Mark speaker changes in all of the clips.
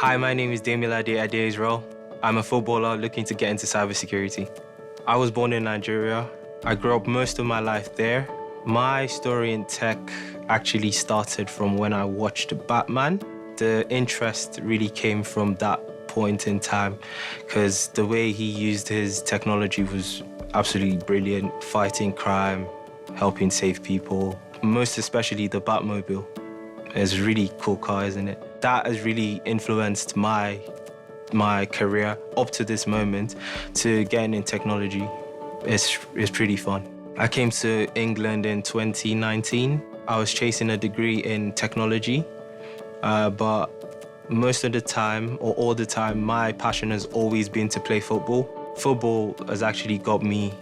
Speaker 1: Hi, my name is Demilade Adeisreal. I'm a footballer looking to get into cybersecurity. I was born in Nigeria. I grew up most of my life there. My story in tech actually started from when I watched Batman. The interest really came from that point in time because the way he used his technology was absolutely brilliant, fighting crime, helping save people, most especially the Batmobile. It's a really cool car, isn't it? That has really influenced my career up to this moment to getting in technology. It's pretty fun. I came to England in 2019. I was chasing a degree in technology, but most of the time, or all the time, my passion has always been to play football. Football has actually got me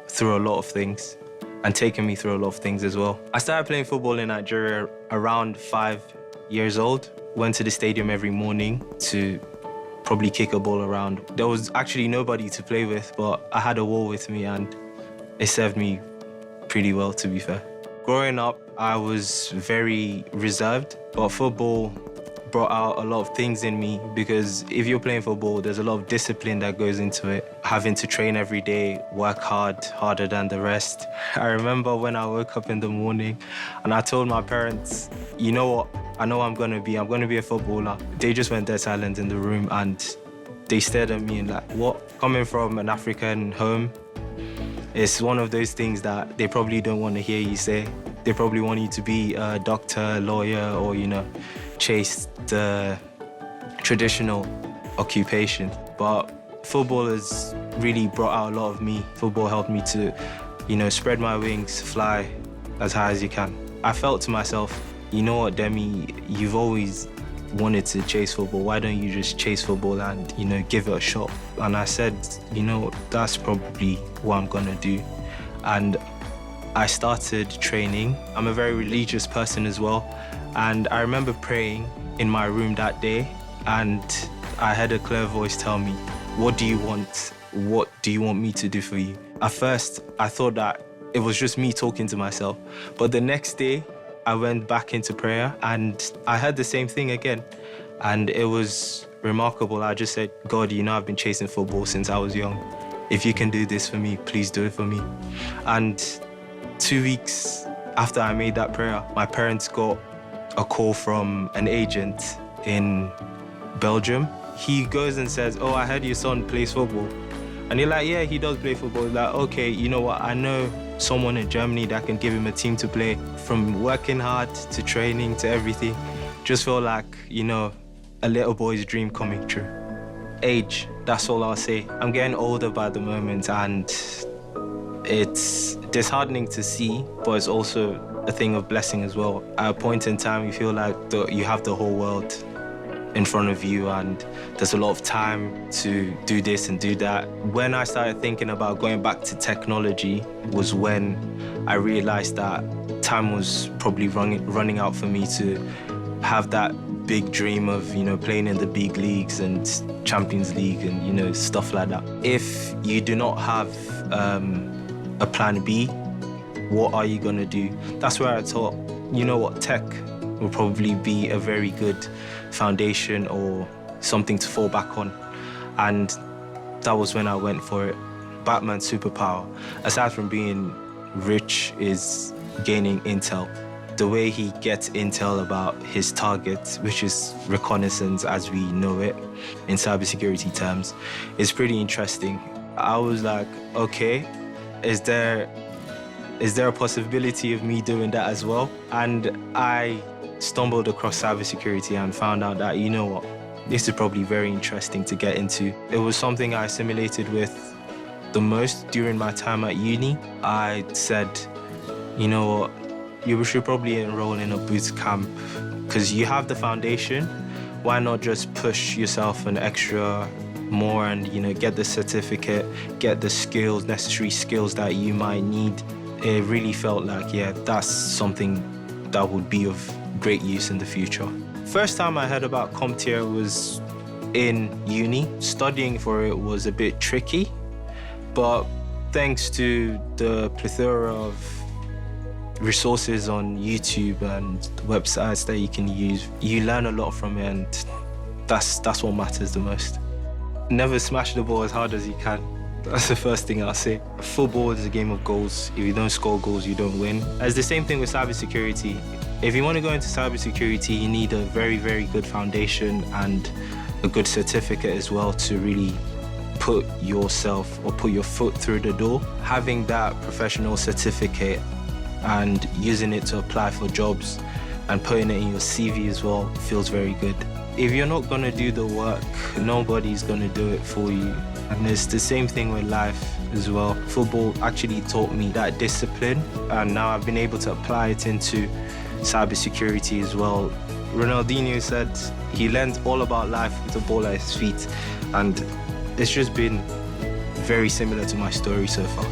Speaker 1: through a lot of things and taken me through a lot of things as well. I started playing football in Nigeria around 5 years old. Went to the stadium every morning to probably kick a ball around. There was actually nobody to play with, but I had a wall with me and it served me pretty well, to be fair. Growing up, I was very reserved, but football brought out a lot of things in me because if you're playing football, there's a lot of discipline that goes into it. Having to train every day, work hard, harder than the rest. I remember when I woke up in the morning and I told my parents, you know what, I know I'm gonna be a footballer. They just went dead silent in the room and they stared at me and like, what? Coming from an African home, it's one of those things that they probably don't want to hear you say. They probably want you to be a doctor, lawyer, or, chase the traditional occupation. But football has really brought out a lot of me. Football helped me to, spread my wings, fly as high as you can. I felt to myself, you know what, Demi, you've always wanted to chase football. Why don't you just chase football and, give it a shot? And I said, that's probably what I'm gonna do. And I started training. I'm a very religious person as well. And I remember praying in my room that day and I heard a clear voice tell me, what do you want? What do you want me to do for you? At first, I thought that it was just me talking to myself. But the next day, I went back into prayer and I heard the same thing again. And it was remarkable. I just said, God, I've been chasing football since I was young. If you can do this for me, please do it for me. And 2 weeks after I made that prayer, my parents got a call from an agent in Belgium. He goes and says, oh, I heard your son plays football. And you're like, yeah, he does play football. He's like, okay, you know what? I know someone in Germany that can give him a team to play. From working hard to training to everything. Just felt like, a little boy's dream coming true. Age, that's all I'll say. I'm getting older by the moment and it's disheartening to see, but it's also a thing of blessing as well. At a point in time, you feel like you have the whole world in front of you and there's a lot of time to do this and do that. When I started thinking about going back to technology was when I realized that time was probably running out for me to have that big dream of, playing in the big leagues and Champions League and, stuff like that. If you do not have a plan B, what are you gonna do? That's where I thought, tech will probably be a very good foundation or something to fall back on. And that was when I went for it. Batman's superpower, aside from being rich, is gaining intel. The way he gets intel about his target, which is reconnaissance as we know it in cybersecurity terms, is pretty interesting. I was like, okay, is there a possibility of me doing that as well? And I stumbled across cybersecurity and found out that, this is probably very interesting to get into. It was something I assimilated with the most during my time at uni. I said, you should probably enroll in a boot camp because you have the foundation. Why not just push yourself an extra more and, get the certificate, get the skills, necessary skills that you might need. It really felt like, yeah, that's something that would be of great use in the future. First time I heard about CompTIA was in uni. Studying for it was a bit tricky, but thanks to the plethora of resources on YouTube and websites that you can use, you learn a lot from it and That's what matters the most. Never smash the ball as hard as you can. That's the first thing I'll say. Football is a game of goals. If you don't score goals, you don't win. It's the same thing with cybersecurity. If you want to go into cybersecurity, you need a very, very good foundation and a good certificate as well to really put yourself or put your foot through the door. Having that professional certificate and using it to apply for jobs and putting it in your CV as well feels very good. If you're not gonna do the work, nobody's gonna do it for you. And it's the same thing with life as well. Football actually taught me that discipline, and now I've been able to apply it into cybersecurity as well. Ronaldinho said he learned all about life with the ball at his feet, and it's just been very similar to my story so far.